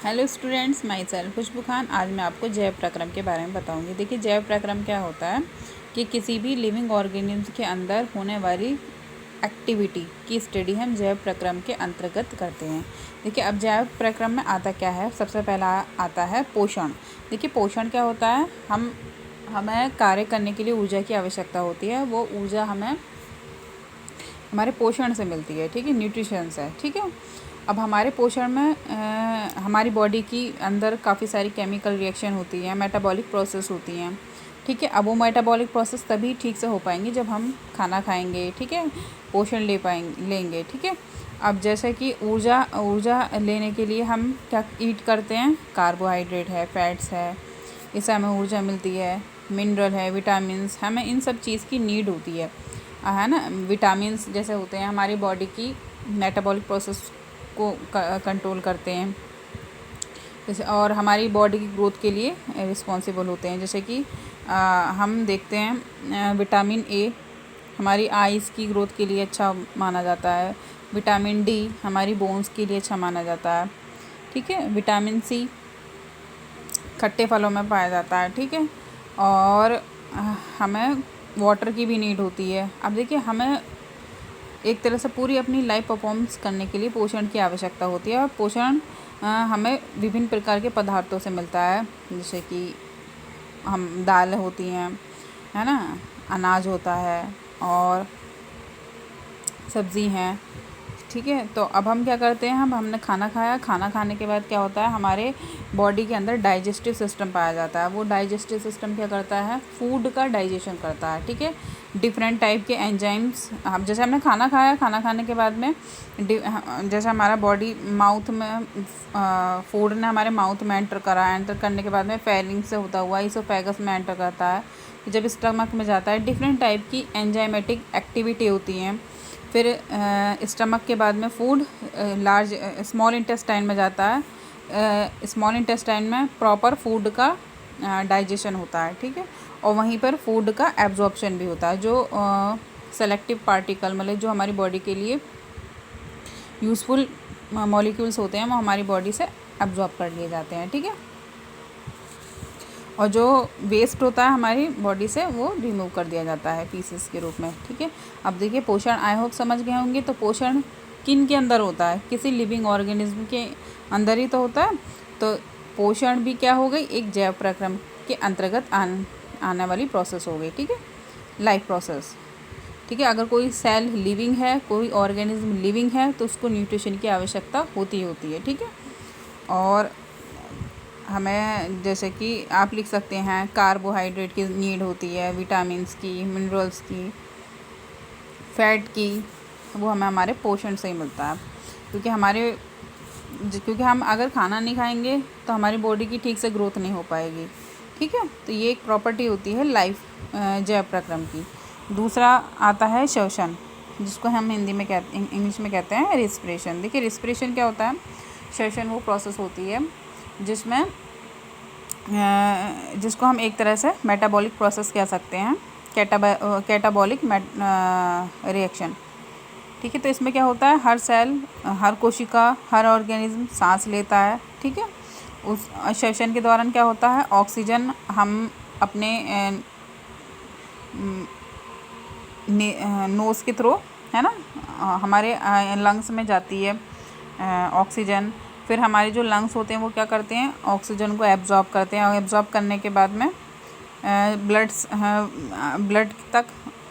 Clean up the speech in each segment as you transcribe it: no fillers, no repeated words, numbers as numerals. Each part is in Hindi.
हेलो स्टूडेंट्स, माई सेल्फ खुशबू खान। आज मैं आपको जैव प्रक्रम के बारे में बताऊंगी। देखिए, जैव प्रक्रम क्या होता है कि किसी भी लिविंग ऑर्गेनिज्म के अंदर होने वाली एक्टिविटी की स्टडी हम जैव प्रक्रम के अंतर्गत करते हैं। देखिए, अब जैव प्रक्रम में आता क्या है। सबसे पहला आता है पोषण। देखिए, पोषण क्या होता है, हमें कार्य करने के लिए ऊर्जा की आवश्यकता होती है। वो ऊर्जा हमें हमारे पोषण से मिलती है, ठीक है, न्यूट्रिशन से, ठीक है। अब हमारे पोषण में हमारी बॉडी की अंदर काफ़ी सारी केमिकल रिएक्शन होती है, मेटाबॉलिक प्रोसेस होती हैं, ठीक है। अब वो मेटाबॉलिक प्रोसेस तभी ठीक से हो पाएंगे जब हम खाना खाएंगे, ठीक है, पोषण लेंगे, ठीक है। अब जैसे कि ऊर्जा लेने के लिए हम क्या ईट करते हैं, कार्बोहाइड्रेट है, फैट्स है, इससे हमें ऊर्जा मिलती है। मिनरल है, विटामिन्स, हमें इन सब चीज़ की नीड होती है ना। विटामिन्स जैसे होते हैं हमारी बॉडी की मेटाबॉलिक प्रोसेस को कंट्रोल करते हैं, जैसे, और हमारी बॉडी की ग्रोथ के लिए रिस्पॉन्सिबल होते हैं। जैसे कि हम देखते हैं विटामिन ए हमारी आइज़ की ग्रोथ के लिए अच्छा माना जाता है। विटामिन डी हमारी बोन्स के लिए अच्छा माना जाता है, ठीक है। विटामिन सी खट्टे फलों में पाया जाता है, ठीक है। और हमें वाटर की भी नीड होती है। अब देखिए, हमें एक तरह से पूरी अपनी लाइफ परफॉर्मेंस करने के लिए पोषण की आवश्यकता होती है। और पोषण हमें विभिन्न प्रकार के पदार्थों से मिलता है, जैसे कि हम दाल होती हैं, है ना, अनाज होता है और सब्ज़ी हैं, ठीक है। तो अब हम क्या करते हैं, हमने खाना खाया, खाना खाने के बाद क्या होता है, हमारे बॉडी के अंदर डाइजेस्टिव सिस्टम पाया जाता है। वो डाइजेस्टिव सिस्टम क्या करता है, फूड का डाइजेशन करता है, ठीक है। डिफरेंट टाइप के एंजाइम्स, हम जैसे हमने खाना खाया, खाना खाने के बाद में जैसे हमारा बॉडी माउथ में फूड ने हमारे माउथ में एंटर करने के बाद में फेरिंग से होता हुआ इसोफेगस में एंटर करता है। जब स्टमक में जाता है, डिफरेंट टाइप की एंजाइमेटिक एक्टिविटी होती हैं। फिर स्टमक के बाद में फूड स्मॉल इंटेस्टाइन में जाता है। स्मॉल इंटेस्टाइन में प्रॉपर फूड का डाइजेशन होता है, ठीक है। और वहीं पर फूड का एब्जॉर्प्शन भी होता है, जो सेलेक्टिव पार्टिकल, मतलब जो हमारी बॉडी के लिए यूज़फुल मॉलिक्यूल्स होते हैं, वो हमारी बॉडी से एब्जॉर्ब कर लिए जाते हैं, ठीक है। और जो वेस्ट होता है हमारी बॉडी से, वो रिमूव कर दिया जाता है पीसेस के रूप में, ठीक है। अब देखिए, पोषण आई होप समझ गए होंगे। तो पोषण किन के अंदर होता है, किसी लिविंग ऑर्गेनिज्म के अंदर ही तो होता है। तो पोषण भी क्या हो गई, एक जैव प्रक्रम के अंतर्गत आने वाली प्रोसेस हो गई, ठीक है, लाइफ प्रोसेस, ठीक है। अगर कोई सेल लिविंग है, कोई ऑर्गेनिज्म लिविंग है, तो उसको न्यूट्रिशन की आवश्यकता होती है, ठीक है। और हमें जैसे कि आप लिख सकते हैं, कार्बोहाइड्रेट की नीड होती है, विटामिन्स की, मिनरल्स की, फैट की, वो हमें हमारे पोषण से ही मिलता है। क्योंकि हम अगर खाना नहीं खाएंगे तो हमारी बॉडी की ठीक से ग्रोथ नहीं हो पाएगी, ठीक है। तो ये एक प्रॉपर्टी होती है लाइफ जैव प्रक्रम की। दूसरा आता है श्वसन, जिसको हम हिंदी में इंग्लिश में कहते हैं रिस्पिरेशन। देखिए, रिस्पिरेशन क्या होता है, श्वसन वो प्रोसेस होती है जिसमें जिसको हम एक तरह से मेटाबॉलिक प्रोसेस कह सकते हैं, कैटाबॉलिक रिएक्शन, ठीक है। तो इसमें क्या होता है, हर सेल, हर कोशिका, हर ऑर्गेनिज्म सांस लेता है, ठीक है। उस श्वसन के दौरान क्या होता है, ऑक्सीजन हम अपने नोज़ के थ्रू, है ना, हमारे लंग्स में जाती है ऑक्सीजन। फिर हमारे जो लंग्स होते हैं वो क्या करते हैं, ऑक्सीजन को एब्जॉर्ब करते हैं, और एब्जॉर्ब करने के बाद में ब्लड तक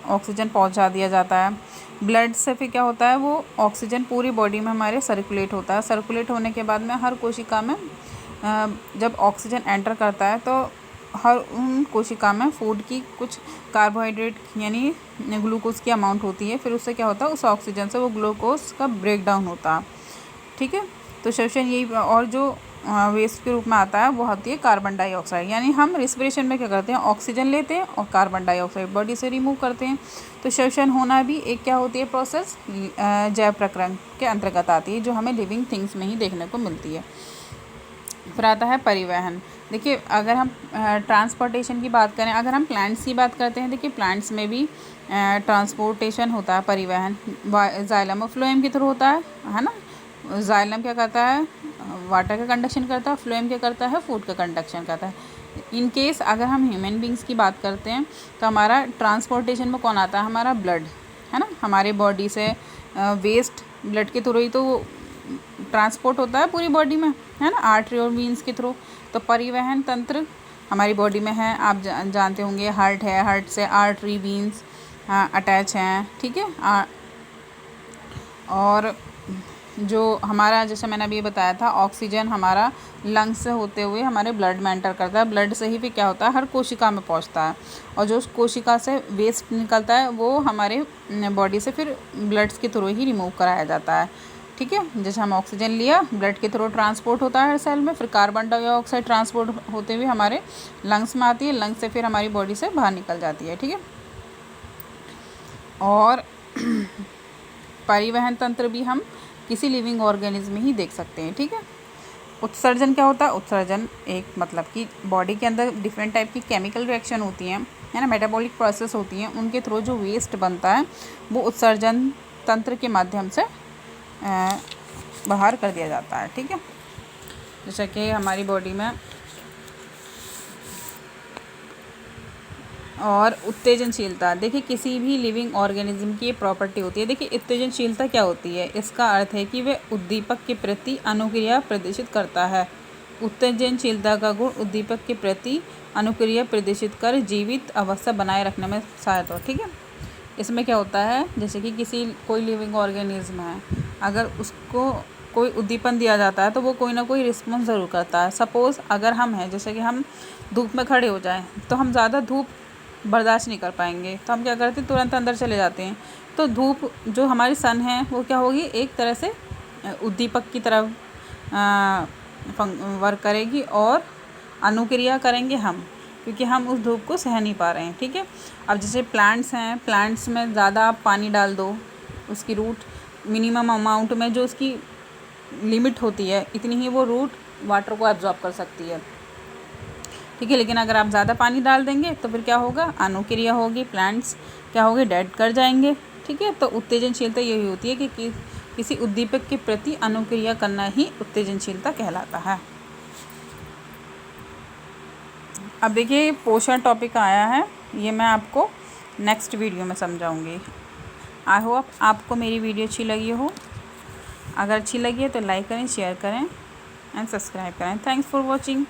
ऑक्सीजन पहुंचा दिया जाता है। ब्लड से फिर क्या होता है, वो ऑक्सीजन पूरी बॉडी में हमारे सर्कुलेट होता है। सर्कुलेट होने के बाद में हर कोशिका में जब ऑक्सीजन एंटर करता है, तो हर उन कोशिका में फूड की कुछ कार्बोहाइड्रेट यानी ग्लूकोज की अमाउंट होती है। फिर उससे क्या होता है, उस ऑक्सीजन से वो ग्लूकोज का ब्रेक डाउन होता है, ठीक है। तो श्वसन यही, और जो वेस्ट के रूप में आता है वो होती है कार्बन डाइऑक्साइड। यानी हम रिस्पिरेशन में क्या करते हैं, ऑक्सीजन लेते हैं और कार्बन डाइऑक्साइड बॉडी से रिमूव करते हैं। तो श्वसन होना भी एक क्या होती है प्रोसेस, जैव प्रक्रम के अंतर्गत आती है, जो हमें लिविंग थिंग्स में ही देखने को मिलती है। फिर आता है परिवहन। देखिए, अगर हम ट्रांसपोर्टेशन की बात करें, अगर हम प्लांट्स की बात करते हैं, देखिए प्लांट्स में भी ट्रांसपोर्टेशन होता है, परिवहन जाइलम और फ्लोएम के थ्रू होता है ना। जाइलम क्या करता है, वाटर का कंडक्शन करता है, फ्लोएम क्या करता है, फूड का कंडक्शन करता है। इन केस अगर हम ह्यूमन बींग्स की बात करते हैं तो हमारा ट्रांसपोर्टेशन में कौन आता है, हमारा ब्लड, है ना। हमारे बॉडी से वेस्ट ब्लड के थ्रू ही तो ट्रांसपोर्ट होता है पूरी बॉडी में, है ना, आर्टरी और वीन्स के थ्रू। तो परिवहन तंत्र हमारी बॉडी में है, आप जानते होंगे, हार्ट है, हार्ट से आर्टरी वीन्स अटैच हैं, ठीक है। और जो हमारा, जैसे मैंने अभी बताया था, ऑक्सीजन हमारा लंग्स से होते हुए हमारे ब्लड में एंटर करता है, ब्लड से ही फिर क्या होता है, हर कोशिका में पहुंचता है। और जो उस कोशिका से वेस्ट निकलता है वो हमारे बॉडी से फिर ब्लड्स के थ्रू ही रिमूव कराया जाता है, ठीक है। जैसे हम ऑक्सीजन लिया, ब्लड के थ्रू ट्रांसपोर्ट होता है हर सेल में, फिर कार्बन डाइऑक्साइड ट्रांसपोर्ट होते हुए हमारे लंग्स में आती है, लंग्स से फिर हमारी बॉडी से बाहर निकल जाती है, ठीक है। और परिवहन तंत्र भी हम किसी लिविंग ऑर्गेनिज्म में ही देख सकते हैं, ठीक है। उत्सर्जन क्या होता है, उत्सर्जन एक मतलब कि बॉडी के अंदर डिफरेंट टाइप की केमिकल रिएक्शन होती हैं, है ना, मेटाबॉलिक प्रोसेस होती हैं, उनके थ्रू जो वेस्ट बनता है वो उत्सर्जन तंत्र के माध्यम से बाहर कर दिया जाता है, ठीक है। जैसे कि हमारी बॉडी में और उत्तेजनशीलता, देखिए किसी भी लिविंग ऑर्गेनिज्म की ये प्रॉपर्टी होती है। देखिए उत्तेजनशीलता क्या होती है, इसका अर्थ है कि वह उद्दीपक के प्रति अनुक्रिया प्रदर्शित करता है। उत्तेजनशीलता का गुण उद्दीपक के प्रति अनुक्रिया प्रदर्शित कर जीवित अवस्था बनाए रखने में सहायता हो, ठीक है। इसमें क्या होता है, जैसे कि कोई लिविंग ऑर्गेनिज्म है, अगर उसको कोई उद्दीपन दिया जाता है तो वो कोई ना कोई रिस्पॉन्स ज़रूर करता है। सपोज़ अगर हम हैं, जैसे कि हम धूप में खड़े हो जाएं तो हम ज़्यादा धूप बर्दाश्त नहीं कर पाएंगे, तो हम क्या करते हैं, तुरंत अंदर चले जाते हैं। तो धूप जो हमारी सन है वो क्या होगी, एक तरह से उद्दीपक की तरह वर्क करेगी और अनुक्रिया करेंगे हम, क्योंकि हम उस धूप को सह नहीं पा रहे हैं, ठीक है। अब जैसे प्लांट्स हैं, प्लांट्स में ज़्यादा आप पानी डाल दो, उसकी रूट मिनिमम अमाउंट में, जो उसकी लिमिट होती है इतनी ही वो रूट वाटर को एब्जॉर्ब कर सकती है, ठीक है। लेकिन अगर आप ज़्यादा पानी डाल देंगे तो फिर क्या होगा, अनुक्रिया होगी, प्लांट्स क्या होगी, डेड कर जाएंगे, ठीक है। तो उत्तेजनशीलता यही होती है कि किसी उद्दीपक के प्रति अनुक्रिया करना ही उत्तेजनशीलता कहलाता है। अब देखिए पोषण टॉपिक आया है, ये मैं आपको नेक्स्ट वीडियो में समझाऊंगी। आई होप आपको मेरी वीडियो अच्छी लगी हो। अगर अच्छी लगी है तो लाइक करें, शेयर करें एंड सब्सक्राइब करें। Thanks for watching.